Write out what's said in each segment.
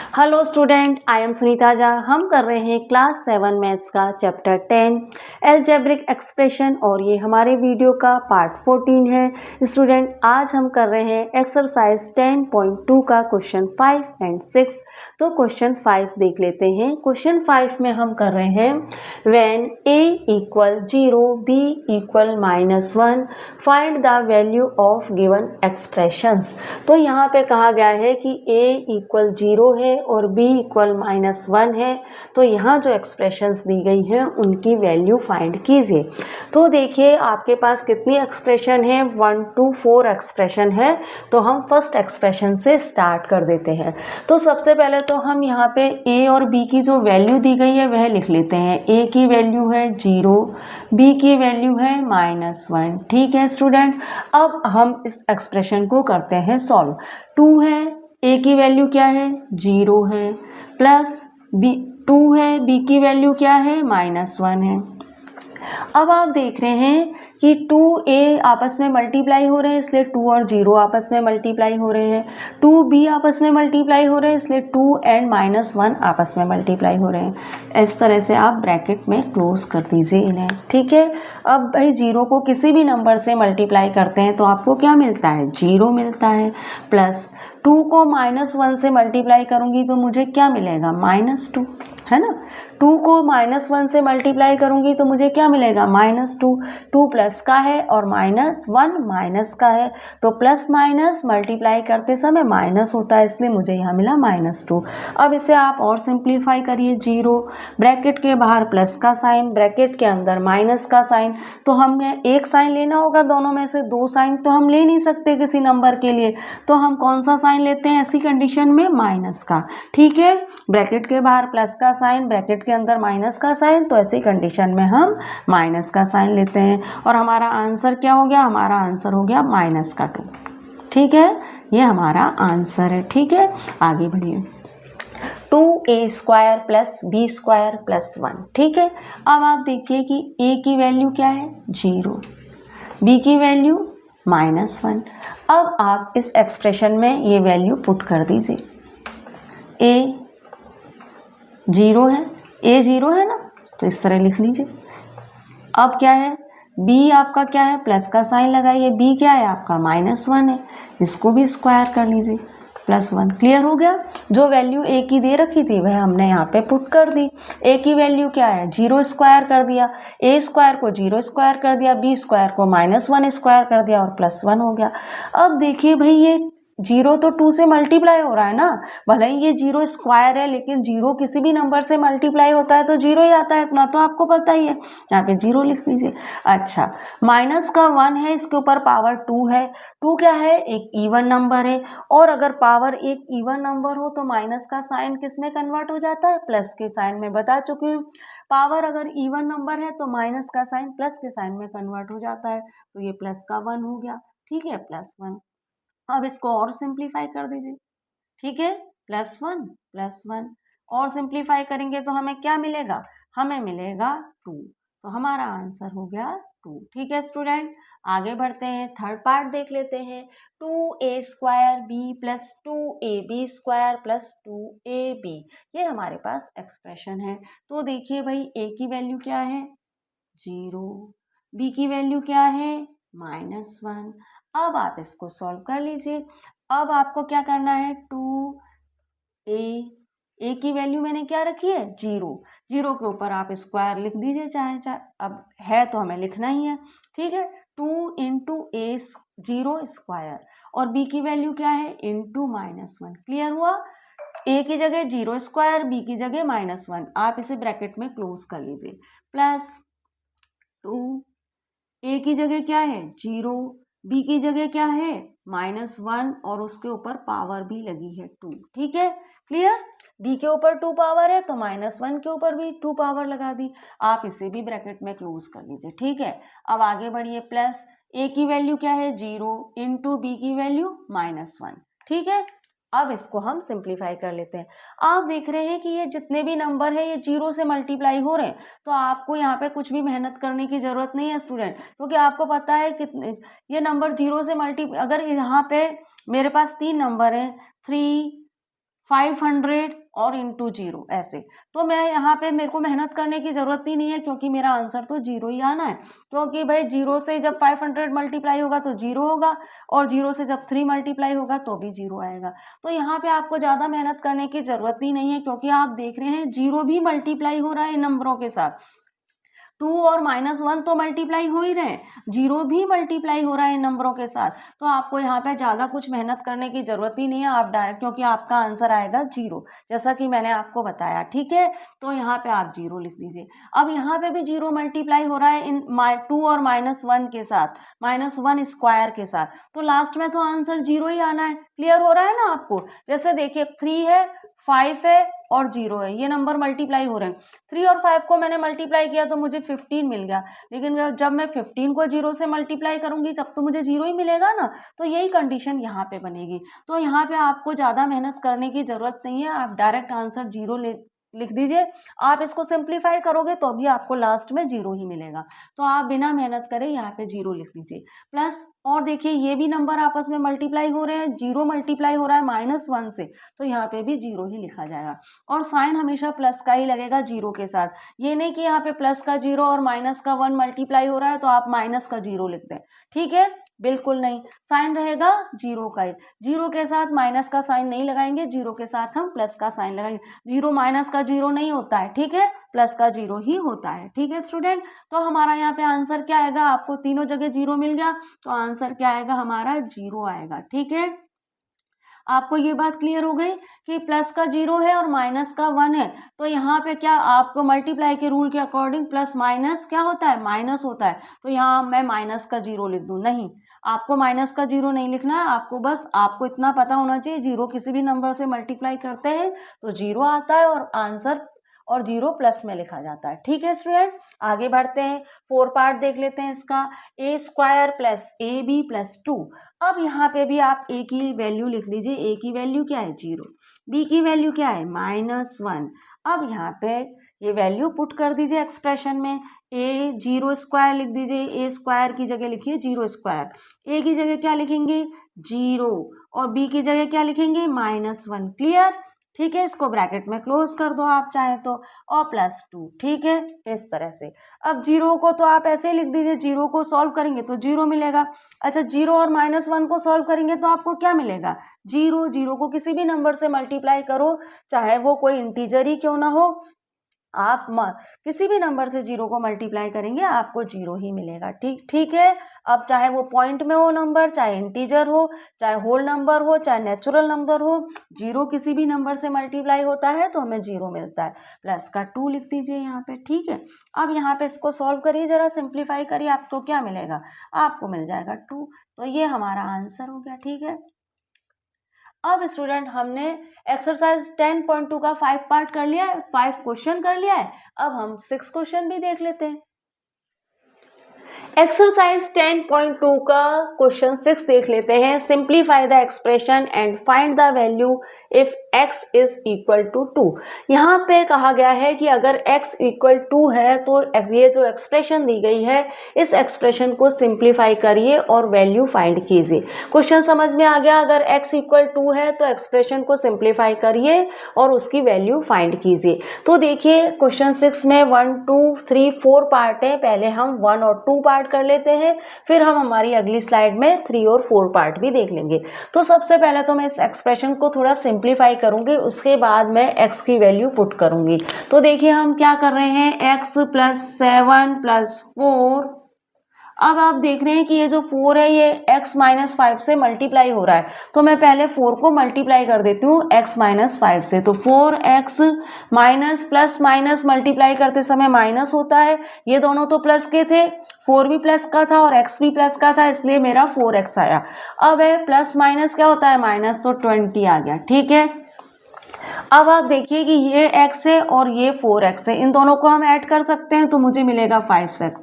Hello student, I am Sunita Jha. हम कर रहे हैं क्लास 7 मैथ्स का चैप्टर 10 अलजेब्रिक एक्सप्रेशन और ये हमारे वीडियो का पार्ट 14 है। स्टूडेंट, आज हम कर रहे हैं एक्सरसाइज 10.2 का क्वेश्चन 5 एंड 6। तो क्वेश्चन 5 देख लेते हैं। क्वेश्चन 5 में हम कर रहे हैं when a equal 0 b equal -1 find the value of given expressions. तो यहाँ पे कहा गया है कि a इक्वल 0 है और b इक्वल -1 है। तो यहाँ जो एक्सप्रेशंस दी गई हैं उनकी वैल्यू फाइंड कीजिए। तो देखिए आपके पास कितनी एक्सप्रेशन है, 1 to 4 एक्सप्रेशन है। तो हम फर्स्ट एक्सप्रेशन से स्टार्ट कर देते हैं। तो सबसे पहले तो हम यहाँ पे a और b की जो वैल्यू दी गई है वह लिख लेते हैं। a की वैल्यू है 0, b की वैल्यू है -1। ठीक है स्टूडेंट, अब हम इस एक्सप्रेशन को करते हैं सॉल्व। 2 है, a की वैल्यू क्या है 0 है, प्लस b 2 है, b की वैल्यू क्या है -1 है। अब आप देख रहे हैं कि 2a आपस में मल्टीप्लाई हो रहे हैं, इसलिए 2 और 0 आपस में मल्टीप्लाई हो रहे हैं। 2b आपस में मल्टीप्लाई हो रहे हैं, इसलिए 2 एंड -1 आपस में मल्टीप्लाई हो रहे हैं। इस तरह से आप ब्रैकेट में क्लोज कर दीजिए इन्हें। ठीक है, अब भाई 0 को किसी भी नंबर से मल्टीप्लाई करते हैं तो आपको क्या मिलता है, 0 मिलता है। प्लस 2 को -1 से मल्टीप्लाई करूंगी तो मुझे क्या मिलेगा, -2, है ना। 2 को -1 से मल्टीप्लाई करूंगी तो मुझे क्या मिलेगा, -2। 2 प्लस का है और -1 माइनस का है, तो प्लस माइनस मल्टीप्लाई करते समय माइनस होता है, इसलिए मुझे यहाँ मिला -2। अब इसे आप और सिंप्लीफाई करिए। 0 ब्रैकेट के बाहर प्लस का साइन, ब्रैकेट के अंदर माइनस का साइन। तो हमें एक साइन लेना होगा, दोनों में से 2 साइन तो हम ले नहीं सकते किसी नंबर के लिए, तो हम कौन सा साइन लेते हैं ऐसी कंडीशन में, माइनस का। ठीक है, ब्रैकेट के बाहर प्लस का साइन, ब्रैकेट के अंदर माइनस का साइन, तो ऐसी कंडीशन में हम माइनस का साइन लेते हैं। और हमारा आंसर क्या हो गया, हमारा आंसर हो गया -2। ठीक है, ये हमारा आंसर है। ठीक है, आगे बढ़िए। 2a² plus b² plus 1। ठीक है, अब आप देखिए कि a की वैल्यू क्या है 0, b की वैल्यू -1। अब आप इस एक्सप्रेशन में ये वैल्यू पुट कर दीजिए। a 0 है, a 0 है ना, तो इस तरह लिख लीजिए। अब क्या है, b आपका क्या है, प्लस का साइन लगाइए, b क्या है आपका -1 है, इसको भी स्क्वायर कर लीजिए, +1। क्लियर हो गया। जो वैल्यू a की दे रखी थी वह हमने यहाँ पे पुट कर दी। a की वैल्यू क्या है, 0 स्क्वायर कर दिया, a² को 0 स्क्वायर कर दिया, b² को -1 स्क्वायर कर दिया और +1 हो गया। अब देखिए भाई ये 0 तो 2 से मल्टीप्लाई हो रहा है ना, भले ही ये 0 स्क्वायर है लेकिन 0 किसी भी नंबर से मल्टीप्लाई होता है तो 0 ही आता है, इतना तो आपको पता ही है। यहाँ पे 0 लिख लीजिए। अच्छा, माइनस का 1 है, इसके ऊपर पावर 2 है। 2 क्या है, एक इवन नंबर है, और अगर पावर एक इवन नंबर हो तो माइनस का साइन किस में कन्वर्ट हो जाता है, प्लस के साइन में। बता चुकी हूँ, पावर अगर इवन नंबर है तो माइनस का साइन प्लस के साइन में कन्वर्ट हो जाता है, तो ये प्लस का 1 हो गया। ठीक है, +1। अब इसको और सिंप्लीफाई कर दीजिए। ठीक है, +1 और सिंप्लीफाई करेंगे तो हमें क्या मिलेगा, हमें मिलेगा 2। तो हमारा आंसर हो गया 2। ठीक है स्टूडेंट, आगे बढ़ते हैं, थर्ड पार्ट देख लेते हैं। 2a² b plus 2ab² plus 2ab, ये हमारे पास एक्सप्रेशन है। तो देखिए भाई a की वैल्यू क्या है 0, b की वैल्यू क्या है -1। अब आप इसको सॉल्व कर लीजिए। अब आपको क्या करना है, 2a की वैल्यू मैंने क्या रखी है 0, 0 के ऊपर आप स्क्वायर लिख दीजिए चाहे चाहे, अब है तो हमें लिखना ही है। ठीक है, 2 × a 0 स्क्वायर, और b की वैल्यू क्या है ×-1। क्लियर हुआ। a की जगह 0 स्क्वायर, b की जगह -1, आप इसे ब्रैकेट में क्लोज कर लीजिए। प्लस 2, a की जगह क्या है 0, b की जगह क्या है -1, और उसके ऊपर पावर भी लगी है 2। ठीक है, क्लियर। b के ऊपर 2 पावर है तो -1 के ऊपर भी 2 पावर लगा दी। आप इसे भी ब्रैकेट में क्लोज कर लीजिए। ठीक है, अब आगे बढ़िए। प्लस a की वैल्यू क्या है 0 × b की वैल्यू -1। ठीक है, अब इसको हम सिंप्लीफाई कर लेते हैं। आप देख रहे हैं कि ये जितने भी नंबर है ये 0 से मल्टीप्लाई हो रहे हैं, तो आपको यहाँ पे कुछ भी मेहनत करने की जरूरत नहीं है स्टूडेंट, क्योंकि आपको पता है कितने ये नंबर 0 से अगर यहाँ पे मेरे पास 3 नंबर है 3, 500 और इंटू 0 ऐसे। तो मैं यहाँ पे मेरे को मेहनत करने की ज़रूरत ही नहीं है क्योंकि मेरा आंसर तो 0 ही आना है, क्योंकि भाई 0 से जब 500 मल्टीप्लाई होगा तो 0 होगा और 0 से जब 3 मल्टीप्लाई होगा तो भी 0 आएगा। तो यहाँ पे आपको ज़्यादा मेहनत करने की ज़रूरत ही नहीं है क्योंकि आप देख रहे हैं 0 भी मल्टीप्लाई हो रहा है इन नंबरों के साथ। 2 और -1 तो मल्टीप्लाई हो ही रहे हैं, 0 भी मल्टीप्लाई हो रहा है इन नंबरों के साथ। तो आपको यहाँ पे ज़्यादा कुछ मेहनत करने की ज़रूरत ही नहीं है, आप डायरेक्ट, क्योंकि आपका आंसर आएगा 0 जैसा कि मैंने आपको बताया, ठीक है। तो यहाँ पे आप 0 लिख दीजिए। अब यहाँ पे भी 0 मल्टीप्लाई हो रहा है इन 2 और -1 के साथ, -1 स्क्वायर के साथ, तो लास्ट में तो आंसर 0 ही आना है। क्लियर हो रहा है ना आपको? जैसे देखिए 3 है, 5 है और 0 है, ये नंबर मल्टीप्लाई हो रहे हैं। 3 और 5 को मैंने मल्टीप्लाई किया तो मुझे 15 मिल गया, लेकिन जब मैं 15 को 0 से मल्टीप्लाई करूंगी तब तो मुझे 0 ही मिलेगा ना। तो यही कंडीशन यहाँ पे बनेगी। तो यहाँ पे आपको ज़्यादा मेहनत करने की ज़रूरत नहीं है, आप डायरेक्ट आंसर 0 लिख दीजिए। आप इसको सिंप्लीफाई करोगे तो भी आपको लास्ट में 0 ही मिलेगा। तो आप बिना मेहनत करे यहाँ पे 0 लिख दीजिए। प्लस और देखिए ये भी नंबर आपस में मल्टीप्लाई हो रहे हैं, 0 मल्टीप्लाई हो रहा है -1 से, तो यहाँ पे भी 0 ही लिखा जाएगा। और साइन हमेशा प्लस का ही लगेगा 0 के साथ। ये नहीं कि यहाँ पे प्लस का 0 और माइनस का 1 मल्टीप्लाई हो रहा है तो आप माइनस का 0 लिख दें, ठीक है, बिल्कुल नहीं। साइन रहेगा 0 का ही, 0 के साथ माइनस का साइन नहीं लगाएंगे, 0 के साथ हम प्लस का साइन लगाएंगे। 0 माइनस का 0 नहीं होता है, ठीक है, प्लस का 0 ही होता है, ठीक है स्टूडेंट। तो हमारा यहाँ पे आंसर क्या आएगा? आपको तीनों जगह 0 मिल गया तो आंसर क्या आएगा? हमारा 0 आएगा, ठीक है। आपको ये बात क्लियर हो गई कि प्लस का 0 है और माइनस का 1 है, तो यहाँ पे क्या आपको मल्टीप्लाई के रूल के अकॉर्डिंग प्लस माइनस क्या होता है? माइनस होता है। तो यहाँ मैं माइनस का 0 लिख दूँ? नहीं, आपको माइनस का 0 नहीं लिखना है। आपको इतना पता होना चाहिए 0 किसी भी नंबर से मल्टीप्लाई करते हैं तो 0 आता है और आंसर और 0 प्लस में लिखा जाता है, ठीक है स्टूडेंट। आगे बढ़ते हैं, 4 पार्ट देख लेते हैं इसका। a² + ab + 2। अब यहाँ पे भी आप a की वैल्यू लिख लीजिए। a की वैल्यू क्या है? 0। b की वैल्यू क्या है? -1। अब यहाँ पे ये वैल्यू पुट कर दीजिए एक्सप्रेशन में। a² लिख दीजिए, a² की जगह लिखिए 0²। a की जगह क्या लिखेंगे? 0 और b की जगह क्या लिखेंगे? -1। क्लियर? ठीक है, इसको ब्रैकेट में क्लोज कर दो आप चाहे तो, और +2, ठीक है, इस तरह से। अब 0 को तो आप ऐसे ही लिख दीजिए, 0 को सॉल्व करेंगे तो 0 मिलेगा। अच्छा, 0 और -1 को सॉल्व करेंगे तो आपको क्या मिलेगा? 0। 0 को किसी भी नंबर से मल्टीप्लाई करो, चाहे वो कोई इंटीजर ही क्यों ना हो, आप किसी भी नंबर से 0 को मल्टीप्लाई करेंगे आपको 0 ही मिलेगा, ठीक है। अब चाहे वो पॉइंट में हो नंबर, चाहे इंटीजर हो, चाहे होल नंबर हो, चाहे नेचुरल नंबर हो, 0 किसी भी नंबर से मल्टीप्लाई होता है तो हमें 0 मिलता है। प्लस का 2 लिख दीजिए यहाँ पे, ठीक है। अब यहाँ पे इसको सॉल्व करिए, जरा सिंप्लीफाई करिए, आपको क्या मिलेगा? आपको मिल जाएगा 2। तो ये हमारा आंसर हो गया, ठीक है। अब स्टूडेंट हमने एक्सरसाइज 10.2 का 5 पार्ट कर लिया है, 5 क्वेश्चन कर लिया है। अब हम 6 क्वेश्चन भी देख लेते हैं। एक्सरसाइज 10.2 का क्वेश्चन 6 देख लेते हैं। Simplify the expression and find the value if x is equal to 2। यहाँ पे कहा गया है कि अगर x इक्वल 2 है तो ये जो एक्सप्रेशन दी गई है इस एक्सप्रेशन को सिंप्लीफाई करिए और वैल्यू फाइंड कीजिए। क्वेश्चन समझ में आ गया? अगर x इक्वल 2 है तो एक्सप्रेशन को सिंप्लीफाई करिए और उसकी वैल्यू फाइंड कीजिए। तो देखिए क्वेश्चन 6 में 1, 2, 3, 4 पार्ट है। पहले हम 1 और 2 पार्ट कर लेते हैं, फिर हम हमारी अगली स्लाइड में 3 और 4 पार्ट भी देख लेंगे। तो सबसे पहले तो मैं इस एक्सप्रेशन को थोड़ा सिंप्लीफाई करूंगी, उसके बाद मैं x की वैल्यू पुट करूंगी। तो देखिए हम क्या कर रहे हैं, x + 7 + 4। अब आप देख रहे हैं कि ये जो 4 है ये x - 5 से मल्टीप्लाई हो रहा है, तो मैं पहले 4 को मल्टीप्लाई कर देती हूँ x - 5 से। तो 4x minus plus minus multiply करते समय माइनस होता है, ये दोनों तो प्लस के थे, 4 भी प्लस का था और x भी प्लस का था, इसलिए मेरा 4x आया। अब है प्लस माइनस क्या होता है? माइनस, तो 20 आ गया, ठीक है। अब आप देखिए कि ये x है और ये 4x है, इन दोनों को हम ऐड कर सकते हैं तो मुझे मिलेगा 5x,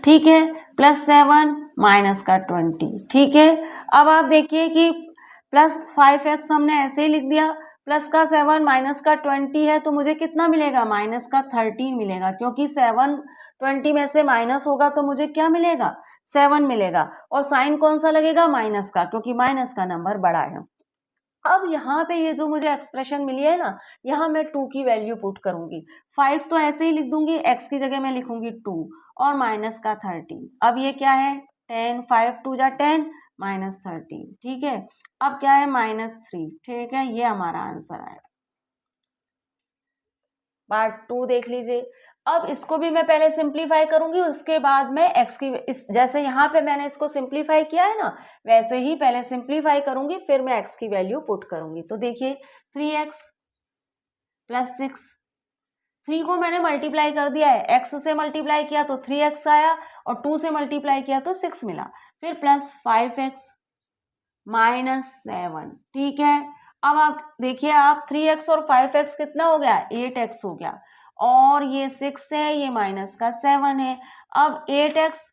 ठीक है। +7 माइनस का 20, ठीक है। अब आप देखिए कि +5x हमने ऐसे ही लिख दिया, प्लस का 7 माइनस का 20 है तो मुझे कितना मिलेगा? माइनस का 13 मिलेगा, क्योंकि 7 20 में से माइनस होगा तो मुझे क्या मिलेगा? 7 मिलेगा। और साइन कौन सा लगेगा? माइनस का, क्योंकि माइनस का नंबर बड़ा है। अब यहाँ पे ये जो मुझे एक्सप्रेशन मिली है ना, यहाँ मैं 2 की वैल्यू पुट करूंगी। 5 तो ऐसे ही लिख दूंगी, x की जगह मैं लिखूंगी 2 और माइनस का 13। अब ये क्या है 10, 5 2 जा 10 माइनस 13, ठीक है। अब क्या है -3, ठीक है, ये हमारा आंसर आएगा। पार्ट 2 देख लीजिए। अब इसको भी मैं पहले सिंप्लीफाई करूंगी, उसके बाद मैं x की जैसे यहाँ पे मैंने इसको सिंप्लीफाई किया है ना, वैसे ही पहले सिंप्लीफाई करूंगी, फिर मैं x की वैल्यू पुट करूंगी। तो देखिए 3x + 6, 3 को मैंने मल्टीप्लाई कर दिया है, x से मल्टीप्लाई किया तो 3x आया और 2 से मल्टीप्लाई किया तो 6 मिला, फिर प्लस 5x -7, ठीक है। अब आप देखिए, आप 3x और 5x कितना हो गया 8x हो गया, और ये 6 है, ये माइनस का 7 है। अब 8x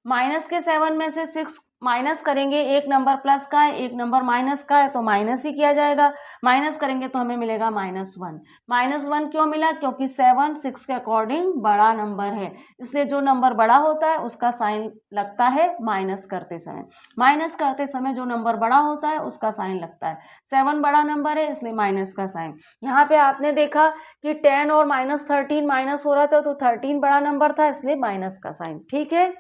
माइनस के 7 में से 6 माइनस करेंगे, एक नंबर प्लस का है एक नंबर माइनस का है, तो माइनस ही किया जाएगा। माइनस करेंगे तो हमें मिलेगा -1। -1 क्यों मिला? क्योंकि 7 6 के अकॉर्डिंग बड़ा नंबर है, इसलिए जो नंबर बड़ा होता है उसका साइन लगता है माइनस करते समय। माइनस करते समय जो नंबर बड़ा होता है उसका साइन लगता है। 7 बड़ा नंबर है इसलिए माइनस का साइन। यहाँ पे आपने देखा कि 10 और -13 माइनस हो रहा था, तो 13 बड़ा नंबर था इसलिए माइनस का साइन, ठीक है।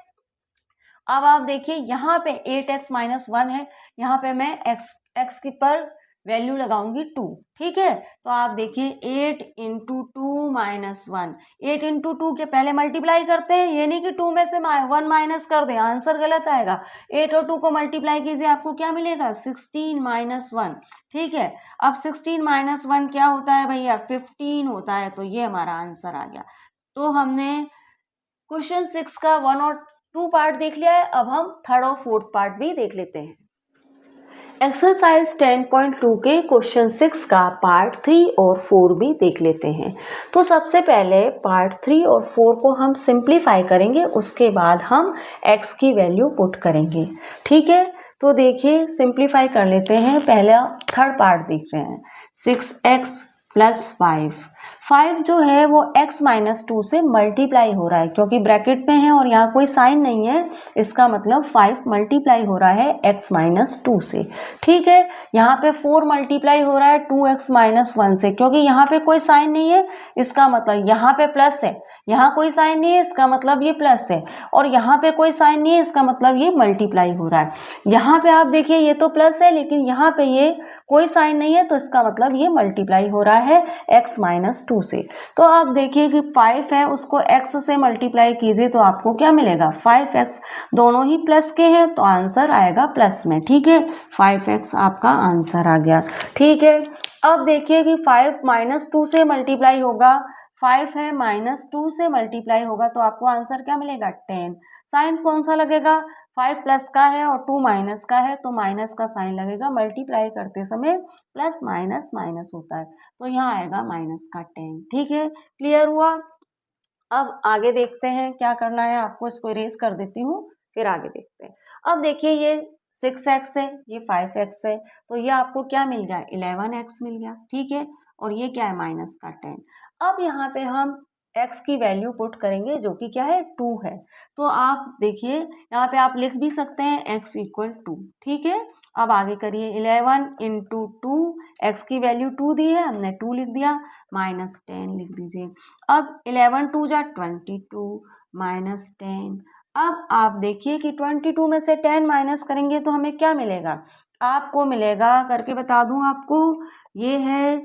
अब आप देखिए यहाँ पे 8x - 1 है, यहाँ पे मैं x की पर वैल्यू लगाऊंगी 2, ठीक है। तो आप देखिए 8 × 2 - 1, 8 × 2 के पहले मल्टीप्लाई करते हैं, ये नहीं कि 2 में से 1 माइनस कर दें, आंसर गलत आएगा। 8 और 2 को मल्टीप्लाई कीजिए, आपको क्या मिलेगा 16 - 1, ठीक है। अब 16 - 1 क्या होता है भैया 15 होता है, तो ये हमारा आंसर आ गया। तो हमने क्वेश्चन 6 का 1 और 2 पार्ट देख लिया है, अब हम 3rd और 4th पार्ट भी देख लेते हैं। एक्सरसाइज 10.2 के क्वेश्चन 6 का पार्ट 3 और 4 भी देख लेते हैं। तो सबसे पहले पार्ट 3 और 4 को हम सिंप्लीफाई करेंगे, उसके बाद हम x की वैल्यू पुट करेंगे, ठीक है। तो देखिए सिंप्लीफाई कर लेते हैं। पहला 3rd पार्ट देख रहे हैं, 6x + 5। 5 जो है वो x - 2 से मल्टीप्लाई हो रहा है, क्योंकि ब्रैकेट में है और यहाँ कोई साइन नहीं है, इसका मतलब 5 मल्टीप्लाई हो रहा है x - 2 से, ठीक है। यहाँ पे 4 मल्टीप्लाई हो रहा है 2x - 1 से, क्योंकि यहाँ पे कोई साइन नहीं है, इसका मतलब यहाँ पे प्लस है, यहाँ कोई साइन नहीं है, इसका मतलब ये प्लस है, और यहाँ पे कोई साइन नहीं है, इसका मतलब ये मल्टीप्लाई हो रहा है। यहाँ पे आप देखिए ये तो प्लस है, लेकिन यहाँ पे ये कोई साइन नहीं है, तो इसका मतलब ये मल्टीप्लाई हो रहा है x - 2 से। तो आप देखिए कि 5 है, उसको x से मल्टीप्लाई कीजिए तो आपको क्या मिलेगा 5x, दोनों ही प्लस के हैं तो आंसर आएगा प्लस में, ठीक है। 5x आपका आंसर आ गया, ठीक है। अब देखिए कि 5 - 2 से मल्टीप्लाई होगा, 5 है -2 से मल्टीप्लाई होगा, तो आपको आंसर क्या मिलेगा 10। साइन कौन सा लगेगा, 5 प्लस का है और 2 माइनस का है, तो माइनस का साइन लगेगा। मल्टीप्लाई करते समय प्लस माइनस माइनस होता है, तो यहाँ आएगा -10, ठीक है। क्लियर हुआ। अब आगे देखते हैं क्या करना है आपको, इसको इरेज कर देती हूँ, फिर आगे देखते हैं। अब देखिए ये 6x है, ये 5x है, तो ये आपको क्या मिल गया 11x मिल गया, ठीक है। और ये क्या है -10। अब यहाँ पे हम x की वैल्यू पुट करेंगे, जो कि क्या है 2 है। तो आप देखिए यहाँ पे आप लिख भी सकते हैं x = 2, ठीक है। अब आगे करिए 11 × 2, x की वैल्यू 2 दी है, हमने 2 लिख दिया, -10 लिख दीजिए। अब 11 2 जा 22 -10। अब आप देखिए कि 22 में से 10 माइनस करेंगे तो हमें क्या मिलेगा, आपको मिलेगा, करके बता दूं आपको, ये है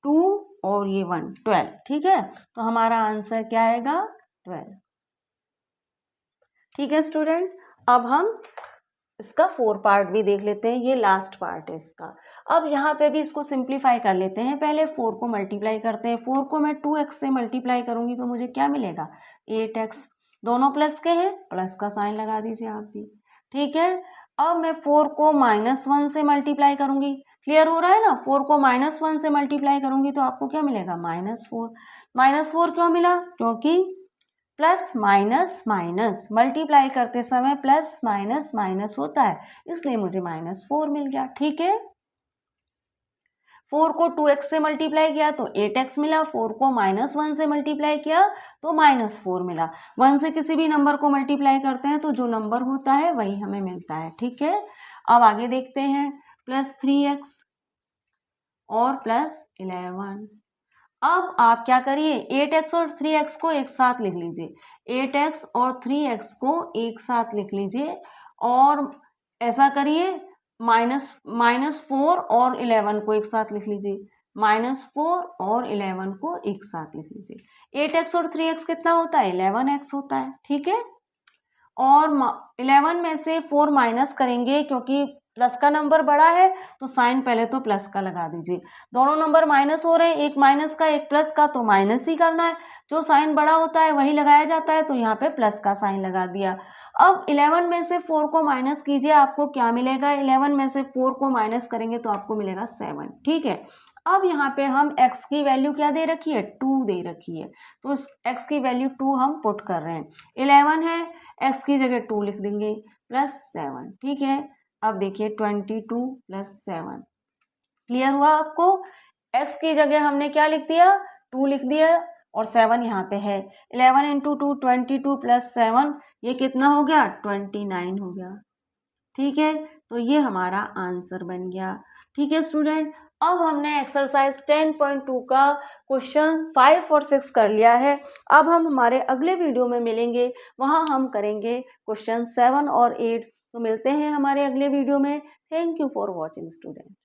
2 और ये 1 12, ठीक है। तो हमारा आंसर क्या आएगा 12, ठीक है स्टूडेंट। अब हम इसका 4 पार्ट भी देख लेते हैं, ये लास्ट पार्ट है इसका। अब यहाँ पे भी इसको सिंप्लीफाई कर लेते हैं। पहले 4 को मल्टीप्लाई करते हैं, 4 को मैं 2x से मल्टीप्लाई करूंगी तो मुझे क्या मिलेगा 8x, दोनों प्लस के हैं, प्लस का साइन लगा दीजिए आप भी, ठीक है। अब मैं 4 को -1 से मल्टीप्लाई करूंगी, क्लियर हो रहा है ना, 4 को -1 से मल्टीप्लाई करूंगी तो आपको क्या मिलेगा -4। -4 क्यों मिला, क्योंकि प्लस माइनस माइनस मल्टीप्लाई करते समय प्लस माइनस माइनस होता है, इसलिए मुझे -4 मिल गया, ठीक है। 4 को 2x से मल्टीप्लाई किया तो 8x मिला, 4 को -1 से मल्टीप्लाई किया तो -4 मिला। 1 से किसी भी नंबर को मल्टीप्लाई करते हैं तो जो नंबर होता है वही हमें मिलता है, ठीक है। अब आगे देखते हैं, प्लस 3x और प्लस 11। अब आप क्या करिए, 8x और 3x को एक साथ लिख लीजिए, 8x और 3x को एक साथ लिख लीजिए और ऐसा करिए माइनस 4 और 11 को एक साथ लिख लीजिए, -4 और 11 को एक साथ लिख लीजिए। 8x और 3x कितना होता है, 11x होता है, ठीक है। और 11 में से 4 माइनस करेंगे क्योंकि प्लस का नंबर बड़ा है तो साइन पहले तो प्लस का लगा दीजिए। दोनों नंबर माइनस हो रहे हैं, एक माइनस का एक प्लस का, तो माइनस ही करना है, जो साइन बड़ा होता है वही लगाया जाता है, तो यहाँ पे प्लस का साइन लगा दिया। अब 11 में से 4 को माइनस कीजिए, आपको क्या मिलेगा, 11 में से 4 को माइनस करेंगे तो आपको मिलेगा 7, ठीक है। अब यहाँ पे हम x की वैल्यू क्या दे रखी है, 2 दे रखी है, तो इस x की वैल्यू 2 हम पुट कर रहे हैं। 11 है, x की जगह 2 लिख देंगे प्लस 7, ठीक है। अब देखिए 22 प्लस 7, क्लियर हुआ आपको। x की जगह हमने क्या लिख दिया, 2 लिख दिया और 7 यहाँ पे है। 11 इंटू 2 22 प्लस 7, ये कितना हो गया, 29 हो गया, ठीक है। तो ये हमारा आंसर बन गया, ठीक है स्टूडेंट। अब हमने एक्सरसाइज 10.2 का क्वेश्चन 5 और 6 कर लिया है। अब हम हमारे अगले वीडियो में मिलेंगे, वहाँ हम करेंगे क्वेश्चन 7 और 8। तो मिलते हैं हमारे अगले वीडियो में। Thank you for watching student.